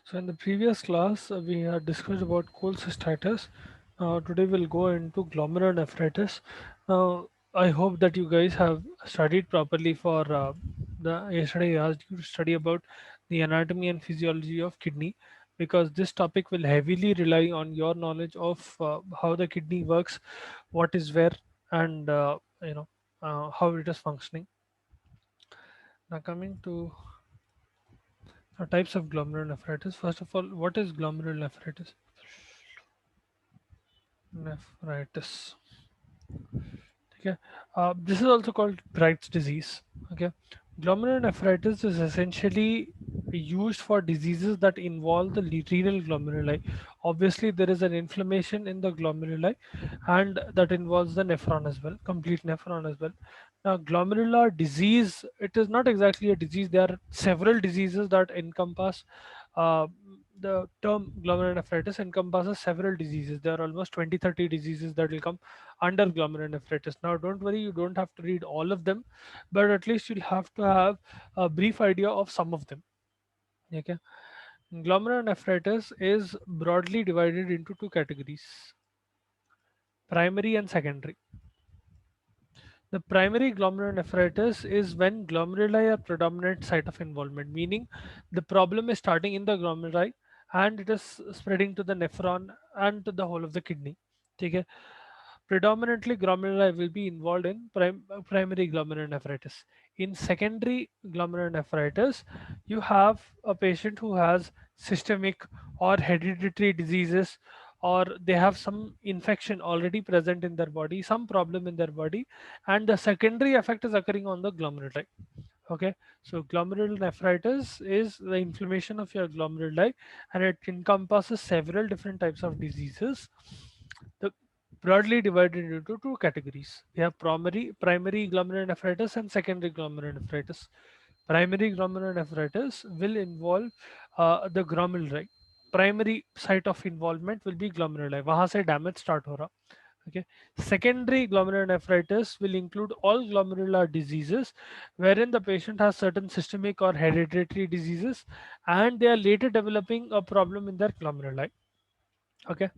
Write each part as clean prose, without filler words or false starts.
So in the previous class, we had discussed about cholecystitis. Today we'll go into glomerulonephritis. Now, I hope that you guys have studied properly for the yesterday I asked you to study about the anatomy and physiology of kidney because this topic will heavily rely on your knowledge of how the kidney works, what is where, and how it is functioning. Now coming to types of glomerulonephritis. First of all, what is glomerulonephritis? Nephritis. Okay. This is also called Bright's disease. Okay. Glomerulonephritis is essentially used for diseases that involve the renal glomeruli. Obviously, there is an inflammation in the glomeruli, and that involves the nephron as well, complete nephron as well. Now, glomerular disease, it is not exactly a disease. There are several diseases that encompass uh, the term glomerulonephritis encompasses several diseases. There are almost 20, 30 diseases that will come under glomerulonephritis. Now, don't worry, you don't have to read all of them, but at least you'll have to have a brief idea of some of them. Okay. Glomerulonephritis is broadly divided into two categories: primary and secondary. The primary glomerulonephritis is when glomeruli are predominant site of involvement, meaning the problem is starting in the glomeruli and it is spreading to the nephron and to the whole of the kidney. Okay. Predominantly, glomeruli will be involved in primary glomerulonephritis. In secondary glomerulonephritis, you have a patient who has systemic or hereditary diseases, or they have some infection already present in their body, some problem in their body, and the secondary effect is occurring on the glomeruli. Okay, so glomerulonephritis is the inflammation of your glomeruli, and it encompasses several different types of diseases. The broadly divided into two categories. We have primary glomerulonephritis and secondary glomerulonephritis. Primary glomerulonephritis will involve the glomeruli. Primary site of involvement will be glomeruli. वहां से damage start हो रहा. Okay. Secondary glomerulonephritis will include all glomerular diseases wherein the patient has certain systemic or hereditary diseases and they are later developing a problem in their glomeruli. Okay.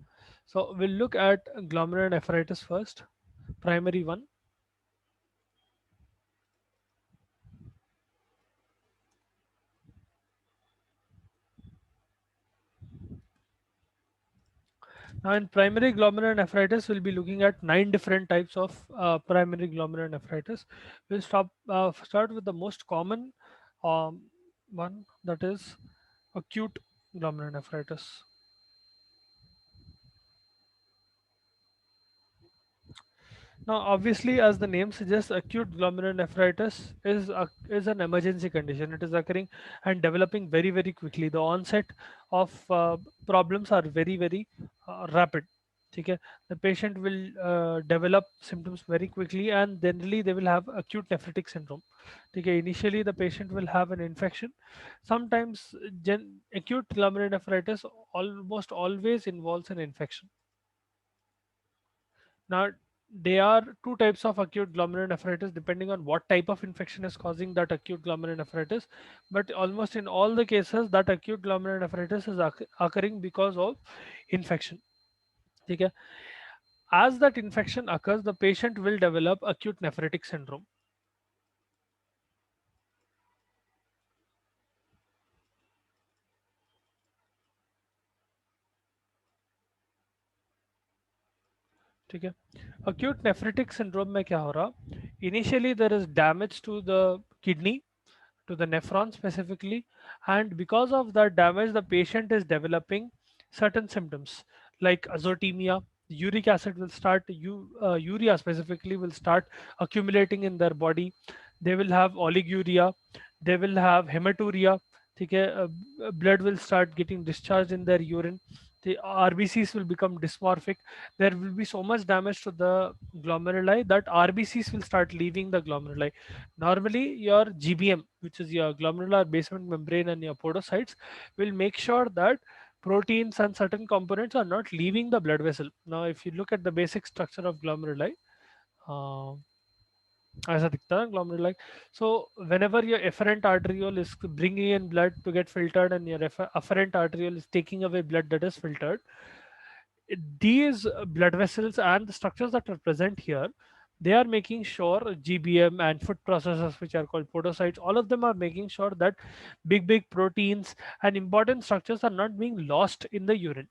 So we'll look at glomerulonephritis first, primary one. Now in primary glomerulonephritis, we'll be looking at 9 different types of primary glomerulonephritis. We'll start with the most common um, one, that is acute glomerulonephritis. Now, obviously, as the name suggests, acute glomerulonephritis is an emergency condition. It is occurring and developing very, very quickly. The onset of problems are very, very rapid. Okay? The patient will develop symptoms very quickly, and generally they will have acute nephritic syndrome. Okay? Initially, the patient will have an infection. Sometimes acute glomerulonephritis almost always involves an infection. Now, there are two types of acute glomerulonephritis depending on what type of infection is causing that acute glomerulonephritis. But almost in all the cases, that acute glomerulonephritis is occurring because of infection. Okay. As that infection occurs, the patient will develop acute nephritic syndrome. ठीक है. Acute nephritic syndrome में क्या हो रहा? Initially there is damage to the kidney, to the nephron specifically, and because of that damage the patient is developing certain symptoms like azotemia. Uric acid will start, urea specifically will start accumulating in their body. They will have oliguria, they will have hematuria. ठीक है. Blood will start getting discharged in their urine. The RBCs will become dysmorphic. There will be so much damage to the glomeruli that RBCs will start leaving the glomeruli. Normally, your GBM, which is your glomerular basement membrane, and your podocytes will make sure that proteins and certain components are not leaving the blood vessel. Now, if you look at the basic structure of glomeruli, uh, ऐसा दिखता है glomerular like. So whenever your efferent arteriole is bringing in blood to get filtered and your afferent arteriole is taking away blood that is filtered, these blood vessels and the structures that are present here, they are making sure GBM and food processors which are called podocytes, all of them are making sure that big proteins and important structures are not being lost in the urine.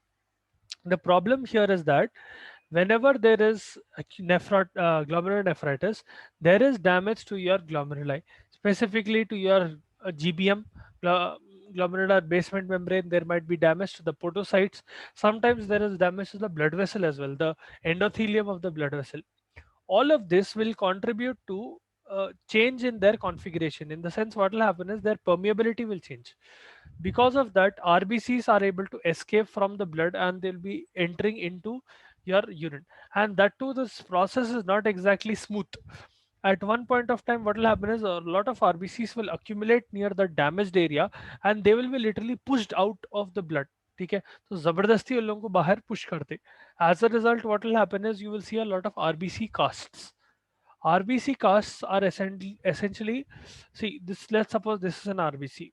The problem here is that whenever there is glomerulonephritis, there is damage to your glomeruli, specifically to your GBM, glo- glomerular basement membrane. There might be damage to the podocytes. Sometimes there is damage to the blood vessel as well, the endothelium of the blood vessel. All of this will contribute to change in their configuration. In the sense, what will happen is their permeability will change. Because of that, RBCs are able to escape from the blood and they'll be entering into your urine. And that too, this process is not exactly smooth. At one point of time, what will happen is a lot of RBCs will accumulate near the damaged area and they will be literally pushed out of the blood. ठीक है, तो जबरदस्ती उन लोगों को बाहर push करते. As a result, what will happen is you will see a lot of RBC casts. RBC casts are essentially, see this. Let's suppose this is an RBC.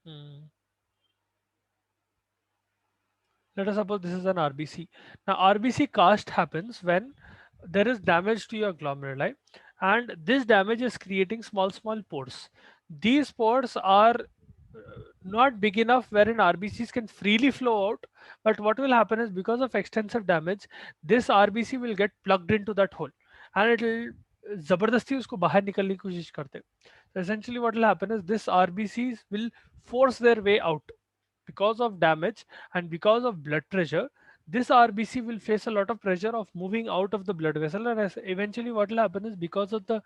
Hmm. Let us suppose this is an RBC. Now, RBC cast happens when there is damage to your glomeruli, and this damage is creating small pores. These pores are not big enough wherein RBCs can freely flow out, but what will happen is because of extensive damage, this RBC will get plugged into that hole and it will जबरदस्ती उसको बाहर निकलने की कोशिश करते हैं. So essentially what will happen is this RBCs will force their way out because of damage and because of blood pressure. This RBC will face a lot of pressure of moving out of the blood vessel, and eventually what will happen is because of the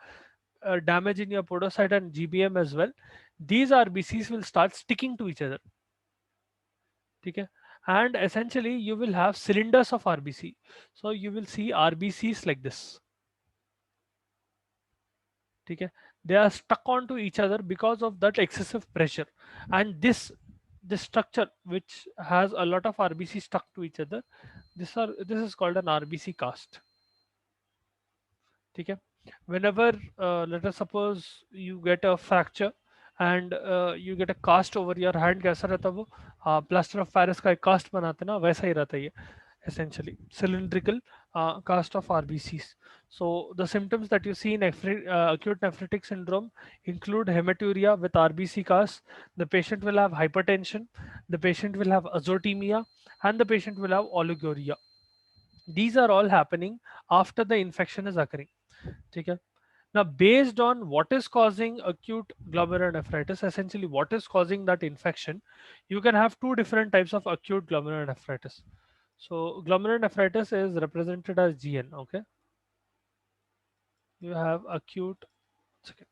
damage in your podocyte and GBM as well, these RBCs will start sticking to each other. Okay? And essentially you will have cylinders of RBC. So you will see RBCs like this. Okay? They are stuck onto each other because of that excessive pressure. And this structure which has a lot of RBC stuck to each other, this is called an RBC cast. ठीक है. Whenever let us suppose you get a fracture and you get a cast over your hand, कैसा रहता है वो, plaster of Paris का एक cast बनाते हैं ना, वैसा ही रहता है ये, essentially cylindrical cast of RBCs. So the symptoms that you see in acute nephritic syndrome include hematuria with RBC cast. The patient will have hypertension, the patient will have azotemia, and the patient will have oliguria. These are all happening after the infection is occurring. Okay. Now, based on what is causing acute glomerulonephritis, essentially what is causing that infection, you can have two different types of acute glomerulonephritis. So, glomerulonephritis is represented as GN. Okay, you have acute. Okay,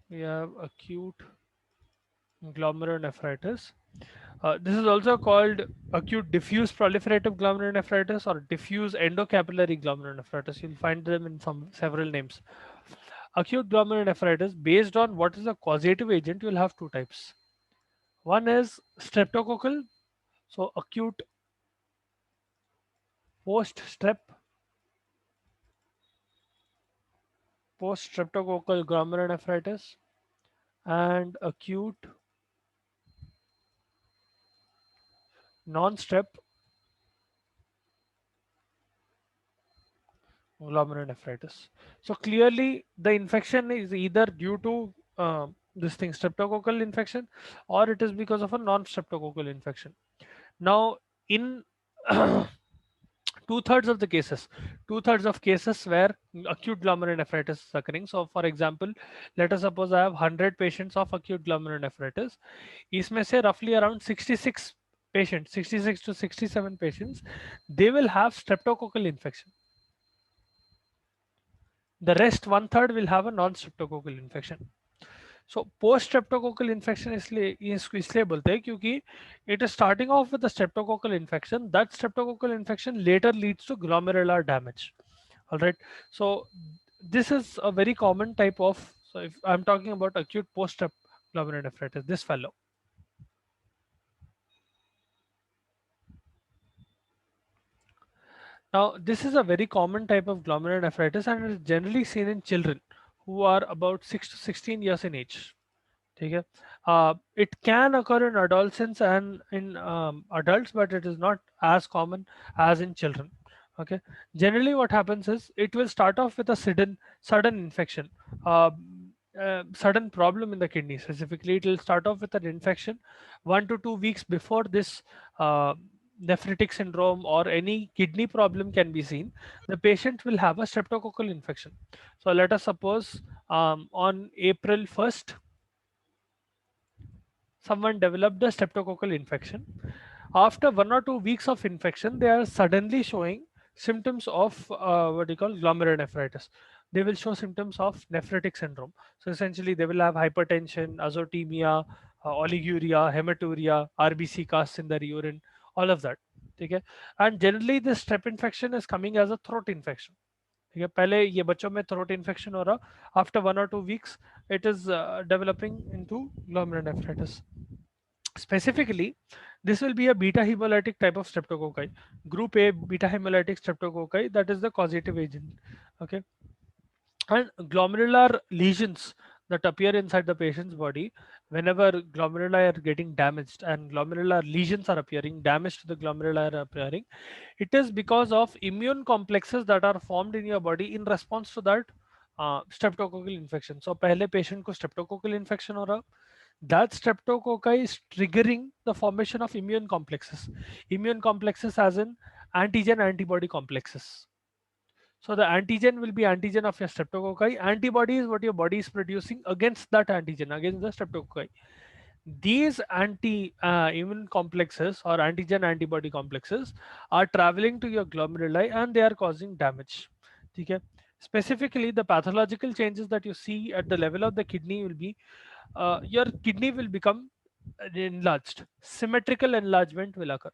we have acute glomerulonephritis. This is also called acute diffuse proliferative glomerulonephritis or diffuse endocapillary glomerulonephritis. You'll find them in some several names. Acute glomerulonephritis, based on what is the causative agent, you'll have two types. One is streptococcal, so acute post-strep, post-streptococcal glomerulonephritis, and acute non-strep glomerulonephritis. So clearly, the infection is either due to this thing, streptococcal infection, or it is because of a non-streptococcal infection. Now, in two-thirds of the cases, two-thirds of cases where acute glomerulonephritis is occurring. So, for example, let us suppose I have 100 patients of acute glomerulonephritis. इसमें से roughly around 66 patients, 66 to 67 patients, they will have streptococcal infection. The rest one third will have a non-streptococcal infection. So post streptococcal infection इसलिए इसलिए बोलते हैं क्योंकि it is starting off with a streptococcal infection. That streptococcal infection later leads to glomerular damage. All right. So this is a very common type of. So if I'm talking about acute post-strep glomerulonephritis, this fellow. Now, this is a very common type of glomerulonephritis and is generally seen in children who are about 6 to 16 years in age. ठीक है. It can occur in adolescents and in adults, but it is not as common as in children. Okay. Generally, what happens is it will start off with a sudden infection, uh, sudden problem in the kidney. Specifically, it will start off with an infection 1 to 2 weeks before this nephritic syndrome or any kidney problem can be seen. The patient will have a streptococcal infection. So let us suppose on April 1st someone developed a streptococcal infection. After 1 or 2 weeks of infection, they are suddenly showing symptoms of what do you call glomerulonephritis. They will show symptoms of nephritic syndrome. So essentially, they will have hypertension, azotemia, oliguria, hematuria, RBC casts in their urine, all of that. Okay, and generally, this strep infection is coming as a throat infection. ठीक है, पहले ये बच्चों में throat infection हो रहा, after 1 or 2 weeks it is developing into glomerulonephritis. Specifically, this will be a beta hemolytic type of streptococci, group A beta hemolytic streptococci, that is the causative agent. Okay, and glomerular lesions that appear inside the patient's body whenever glomeruli are getting damaged and glomerular lesions are appearing, damage to the glomeruli are appearing, it is because of immune complexes that are formed in your body in response to that streptococcal infection. So पहले patient को streptococcal infection हो रहा, that streptococci is triggering the formation of immune complexes as in antigen antibody complexes. So the antigen will be antigen of your streptococci. Antibody is what your body is producing against that antigen, against the streptococci. These anti-immune complexes or antigen antibody complexes are traveling to your glomeruli and they are causing damage. Okay? Specifically, the pathological changes that you see at the level of the kidney will be your kidney will become enlarged. Symmetrical enlargement will occur.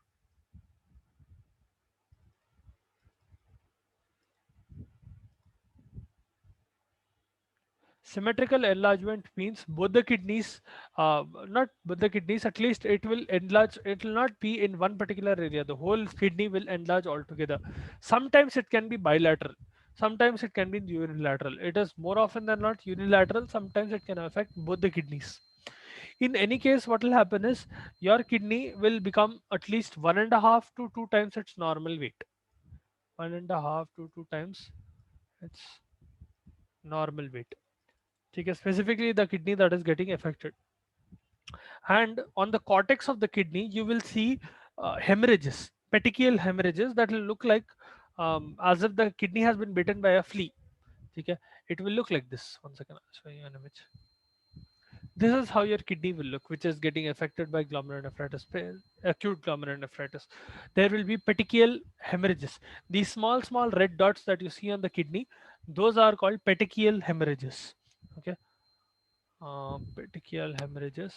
Symmetrical enlargement means both the kidneys, not both the kidneys, at least it will enlarge, it will not be in one particular area. The whole kidney will enlarge altogether. Sometimes it can be bilateral, sometimes it can be unilateral. It is more often than not unilateral, sometimes it can affect both the kidneys. In any case, what will happen is your kidney will become at least 1.5 to 2 times its normal weight. 1.5 to 2 times its normal weight. Okay, specifically the kidney that is getting affected. And on the cortex of the kidney, you will see hemorrhages, petechial hemorrhages that will look like as if the kidney has been bitten by a flea. Okay, it will look like this. One second, I'll show you an image. This is how your kidney will look, which is getting affected by glomerulonephritis, acute glomerulonephritis. There will be petechial hemorrhages. These small red dots that you see on the kidney, those are called petechial hemorrhages. Okay, petechial hemorrhages.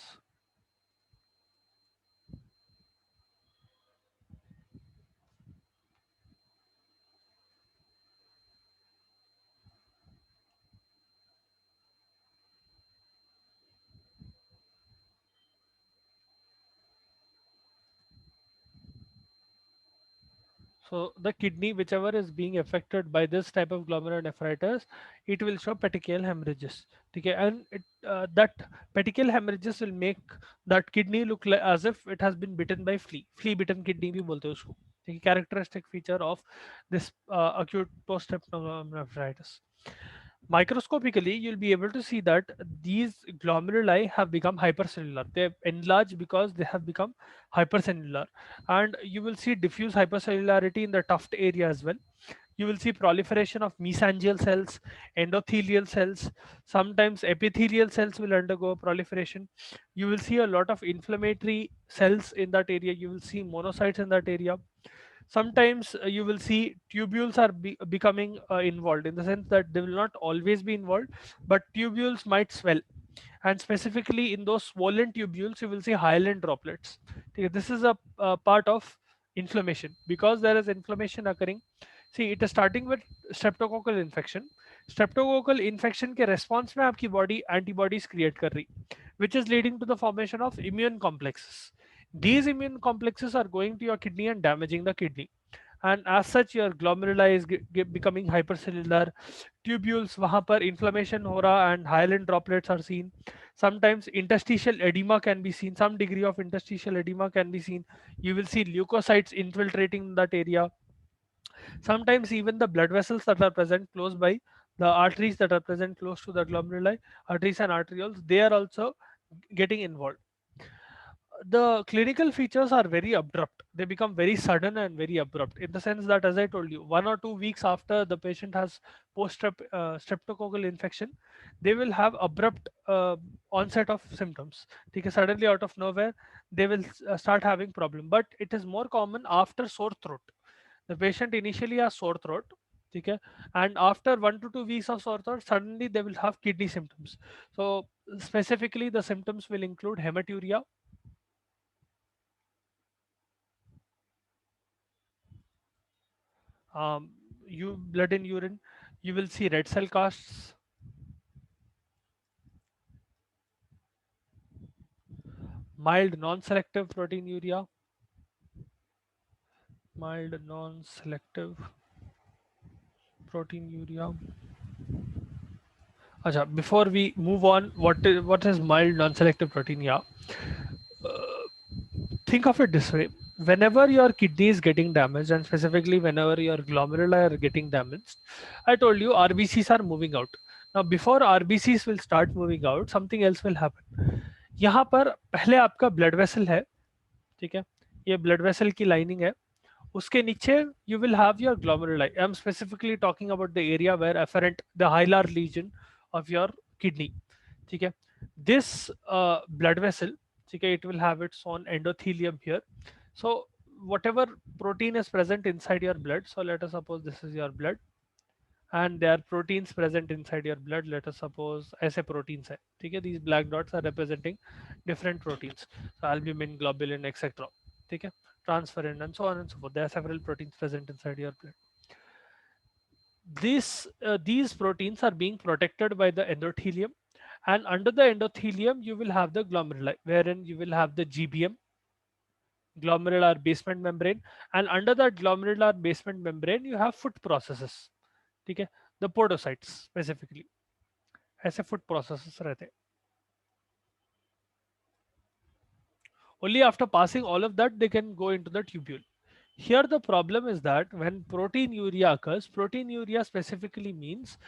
So the kidney, whichever is being affected by this type of glomerulonephritis, it will show petechial hemorrhages. Okay, and that petechial hemorrhages will make that kidney look like as if it has been bitten by flea. Flea-bitten kidney भी बोलते हैं उसको. ठीक है, characteristic feature of this acute post-strep glomerulonephritis. Microscopically, you'll be able to see that these glomeruli have become hypercellular. They've enlarged because they have become hypercellular. And you will see diffuse hypercellularity in the tuft area as well. You will see proliferation of mesangial cells, endothelial cells. Sometimes epithelial cells will undergo proliferation. You will see a lot of inflammatory cells in that area. You will see monocytes in that area. Sometimes you will see tubules are becoming involved, in the sense that they will not always be involved, but tubules might swell, and specifically in those swollen tubules you will see hyaline droplets. Okay, this is a part of inflammation. Because there is inflammation occurring, see, it is starting with streptococcal infection. Streptococcal infection के response में आपकी body antibodies create कर रही, which is leading to the formation of immune complexes. These immune complexes are going to your kidney and damaging the kidney. and as such your glomeruli is becoming hypercellular, tubules वहाँ पर inflammation हो रहा and hyaline droplets are seen. Sometimes interstitial edema can be seen, some degree of interstitial edema can be seen. You will see leukocytes infiltrating that area. Sometimes even the blood vessels that are present close by, the arteries that are present close to the glomeruli, arteries and arterioles, they are also getting involved. The clinical features are very abrupt. They become very sudden and very abrupt in the sense that, as I told you, 1 or 2 weeks after the patient has streptococcal infection, they will have abrupt onset of symptoms. Okay, suddenly out of nowhere, they will start having problem. But it is more common after sore throat. The patient initially has sore throat, okay, and after 1 to 2 weeks of sore throat, suddenly they will have kidney symptoms. So specifically, the symptoms will include hematuria, um, you blood in urine. You will see red cell casts, mild non-selective proteinuria, mild non-selective proteinuria. Acha, before we move on, what is mild non-selective proteinuria? Think of it this way: whenever your kidney is getting damaged, and specifically whenever your glomeruli are getting damaged, I told you RBCs are moving out. Now, before RBCs will start moving out, something else will happen. यहाँ पर पहले आपका blood vessel है, ठीक है, ये blood vessel की lining है, उसके नीचे you will have your glomeruli. I'm specifically talking about the area where afferent the hilar lesion of your kidney, ठीक है. This blood vessel, ठीक है, it will have its own endothelium here. So whatever protein is present inside your blood, so let us suppose this is your blood and there are proteins present inside your blood. Let us suppose ऐसे proteins है, ठीक है, these black dots are representing different proteins, so albumin, globulin, etc., ठीक है, transferrin and so on and so forth. There are several proteins present inside your blood. These proteins are being protected by the endothelium, and under the endothelium you will have the glomeruli, wherein you will have the GBM, glomerular basement membrane, and under that glomerular basement membrane you have foot processes, ठीक है, the podocytes specifically. ऐसे foot processes रहते हैं. Only after passing all of that they can go into the tubule. Here the problem is that when proteinuria occurs, proteinuria specifically means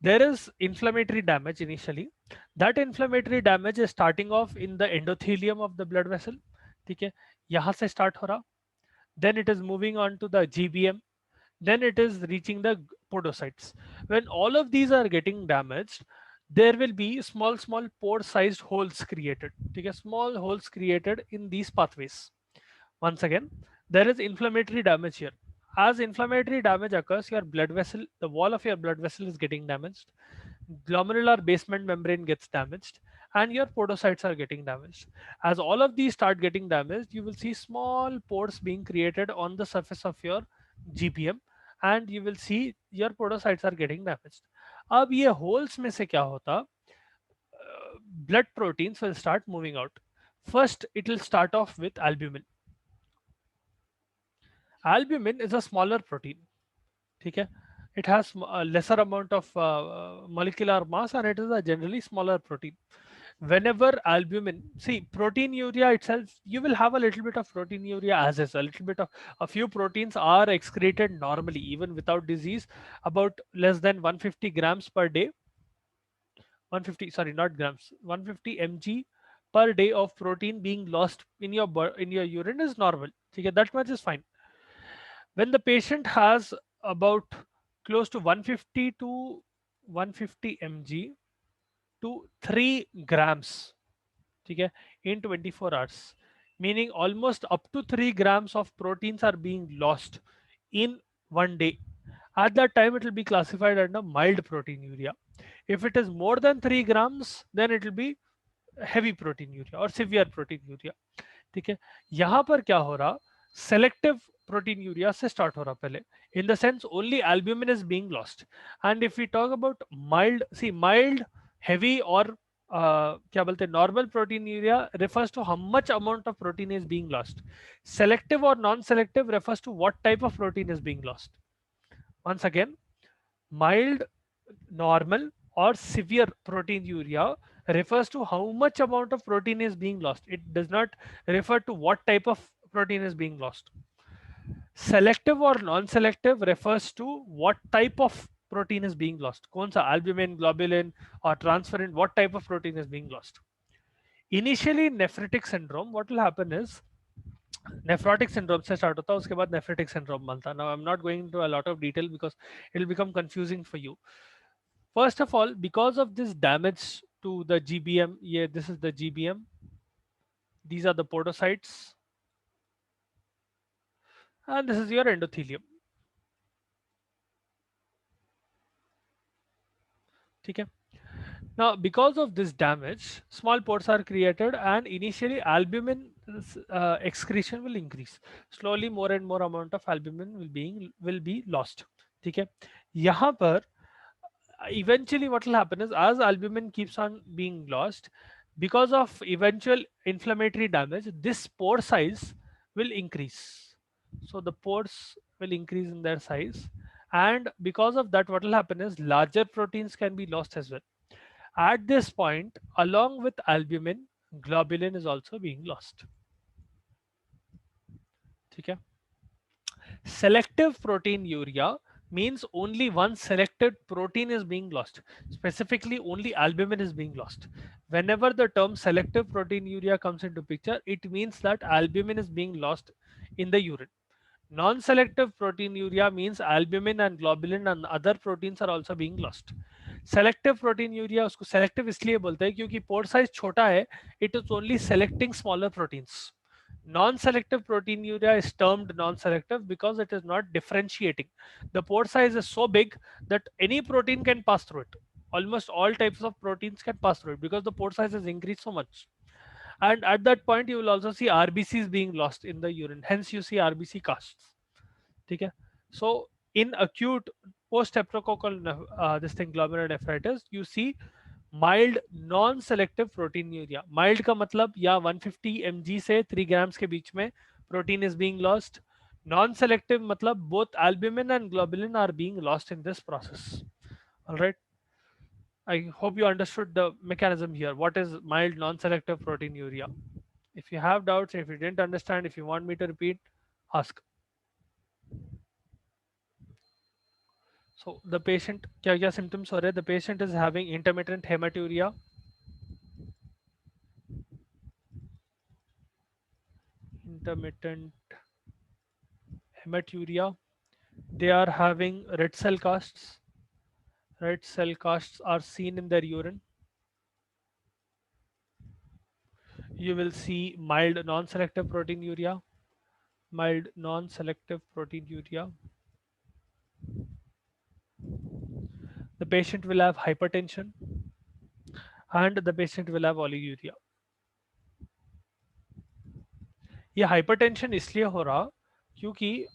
there is inflammatory damage initially. That inflammatory damage is starting off in the endothelium of the blood vessel, ठीक है, यहाँ से start हो रहा, then it is moving on to the GBM, then it is reaching the podocytes. When all of these are getting damaged, there will be small pore sized holes created, okay, small holes created in these pathways. Once again, there is inflammatory damage here. As inflammatory damage occurs, your blood vessel, the wall of your blood vessel is getting damaged, glomerular basement membrane gets damaged, and your podocytes are getting damaged. As all of these start getting damaged, you will see small pores being created on the surface of your GBM, and you will see your podocytes are getting damaged. अब ये holes में से क्या होता? Blood proteins will start moving out. First, it will start off with albumin. Albumin is a smaller protein, ठीक है, it has a lesser amount of molecular mass and it is a generally smaller protein. Whenever albumin, see, proteinuria itself, you will have a little bit of proteinuria as is, a little bit of, a few proteins are excreted normally even without disease, about less than 150 grams per day, 150, sorry, not grams, 150 mg per day of protein being lost in your in your urine is normal, okay, that much is fine. When the patient has about close to 150 to 150 mg to 3 grams, okay, in 24 hours, meaning almost up to 3 grams of proteins are being lost in one day. At that time, it will be classified under mild proteinuria. If it is more than 3 grams, then it will be heavy proteinuria or severe proteinuria. ठीक है, यहाँ पर क्या हो रहा, selective proteinuria से start हो रहा पहले, in the sense only albumin is being lost. And if we talk about mild, see, mild, heavy or क्या बोलते हैं, normal proteinuria refers to how much amount of protein is being lost. Selective or non-selective refers to what type of protein is being lost. Once again, mild, normal, or severe proteinuria refers to how much amount of protein is being lost. It does not refer to what type of protein is being lost. Selective or non-selective refers to what type of protein is being lost. कौन सा albumin, globulin or transferrin, what type of protein is being lost. Initially in nephritic syndrome, what will happen is nephrotic syndrome से start होता है, उसके बाद nephritic syndrome बनता है. Now I'm not going into a lot of detail because it will become confusing for you. First of all, because of this damage to the GBM, yeah, this is the GBM. These are the podocytes, and this is your endothelium. ठीक है. Now, because of this damage, small pores are created, and initially albumin excretion will increase. Slowly, more and more amount of albumin will be lost. ठीक है. यहाँ पर eventually what will happen is as albumin keeps on being lost, because of eventual inflammatory damage, this pore size will increase. So the pores will increase in their size, and because of that, what will happen is larger proteins can be lost as well. At this point, along with albumin, globulin is also being lost. Okay. Selective proteinuria means only one selected protein is being lost. Specifically, only albumin is being lost. Whenever the term selective proteinuria comes into picture, it means that albumin is being lost in the urine. Non-selective proteinuria means albumin and globulin and other proteins are also being lost. Selective proteinuria, उसको selective इसलिए बोलते हैं क्योंकि pore size छोटा है, it is only selecting smaller proteins. Non-selective proteinuria is termed non-selective because it is not differentiating. The pore size is so big that any protein can pass through it. Almost all types of proteins can pass through it because the pore size has increased so much. And at that point, you will also see RBCs being lost in the urine. Hence, you see RBC casts. ठीक है. So in acute post-streptococcal this thing glomerulonephritis, you see mild non-selective proteinuria. Mild का मतलब या 150 mg से 3 grams के बीच में protein is being lost. Non-selective मतलब both albumin and globulin are being lost in this process. All right. I hope you understood the mechanism here. What is mild non-selective proteinuria? If you have doubts, if you didn't understand, if you want me to repeat, ask. So the patient, क्या क्या symptoms हो रहे हैं? The patient is having intermittent hematuria, intermittent hematuria. They are having red cell casts. Red cell casts are seen in their urine. You will see mild non-selective proteinuria, mild non-selective proteinuria. The patient will have hypertension and the patient will have oliguria. ये hypertension इसलिए हो रहा क्योंकि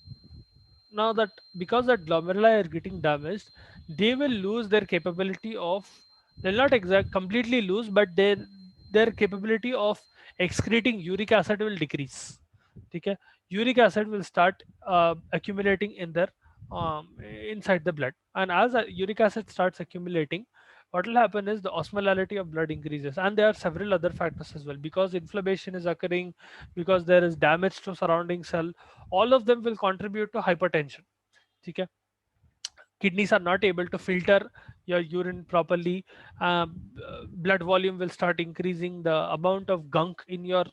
now that because the glomeruli are getting damaged, they will lose their capability of, they'll not exact completely lose, but their capability of excreting uric acid will decrease. Okay. Uric acid will start accumulating in their inside the blood, and as uric acid starts accumulating, what will happen is the osmolality of blood increases, and there are several other factors as well, because inflammation is occurring, because there is damage to surrounding cell. All of them will contribute to hypertension. Okay. Kidneys are not able to filter your urine properly. Blood volume will start increasing, the amount of gunk in your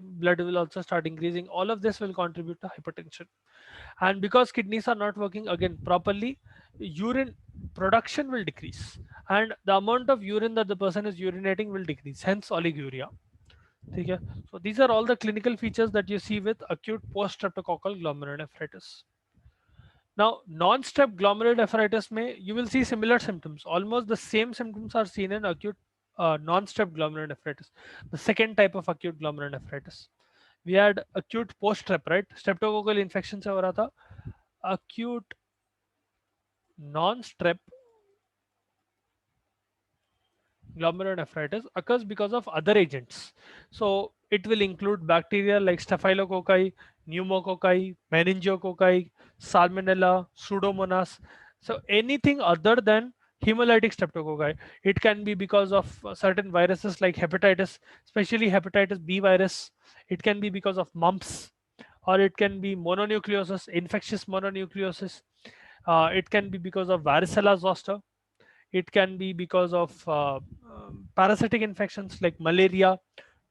blood will also start increasing. All of this will contribute to hypertension, and because kidneys are not working again properly, urine production will decrease, and the amount of urine that the person is urinating will decrease, hence oliguria. Okay. So these are all the clinical features that you see with acute post-streptococcal glomerulonephritis. Now, non-strep glomerulonephritis may, you will see similar symptoms. Almost the same symptoms are seen in acute non-strep glomerulonephritis, the second type of acute glomerulonephritis. We had acute post-strep, right? Streptococcal infection से हो रहा था. Acute non-strep glomerulonephritis occurs because of other agents. So it will include bacteria like Staphylococci, pneumococci, meningococci, salmonella, pseudomonas. So anything other than hemolytic streptococci. It can be because of certain viruses like hepatitis, especially hepatitis B virus. It can be because of mumps, or it can be mononucleosis, infectious mononucleosis. It can be because of varicella zoster. It can be because of parasitic infections like malaria,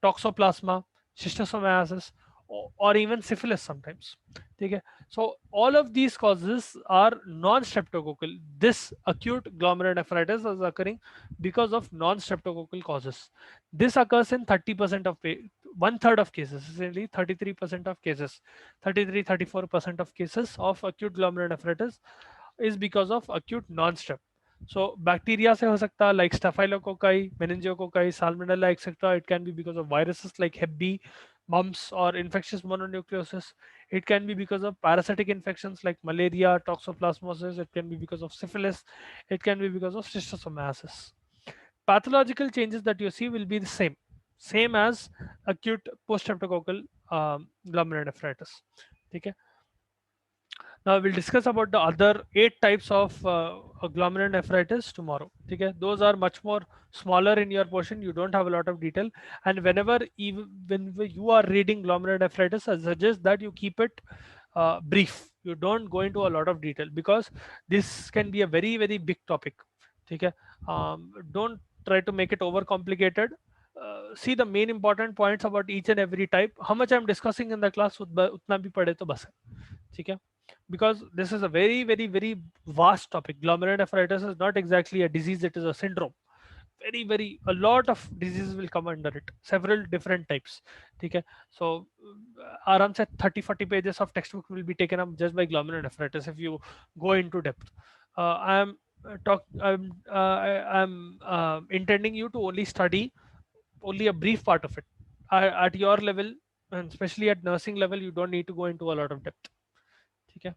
toxoplasma, schistosomiasis, or even syphilis sometimes. Okay. So all of these causes are non-streptococcal. This acute glomerulonephritis is occurring because of non-streptococcal causes. This occurs in 30% of one third of cases, essentially 33% of cases, 33-34% of cases of acute glomerulonephritis is because of acute non-strep. So bacteria se ho sakta है like Staphylococci, Meningococci, Salmonella, etc. It can be because of viruses like Hep B, mumps, or infectious mononucleosis. It can be because of parasitic infections like malaria, toxoplasmosis. It can be because of syphilis. It can be because of schistosomiasis. Pathological changes that you see will be the same as acute post-streptococcal glomerulonephritis. Okay. Now we'll discuss about the other 8 types of glomerulonephritis tomorrow. Okay, those are much more smaller in your portion. You don't have a lot of detail, and whenever you are reading glomerulonephritis, I suggest that you keep it brief. You don't go into a lot of detail because this can be a very big topic. Okay, don't try to make it over complicated. See the main important points about each and every type. How much I'm discussing in the class, utna bhi padhe to bas hai. ठीक है, because this is a very vast topic. Glomerulonephritis is not exactly a disease, it is a syndrome. Very a lot of diseases will come under it, several different types. ठीक है, so आराम से 30-40 pages of textbook will be taken up just by glomerulonephritis if you go into depth. I'm intending you to only study only a brief part of it. At your level, and especially at nursing level, you don't need to go into a lot of depth. ठीक है.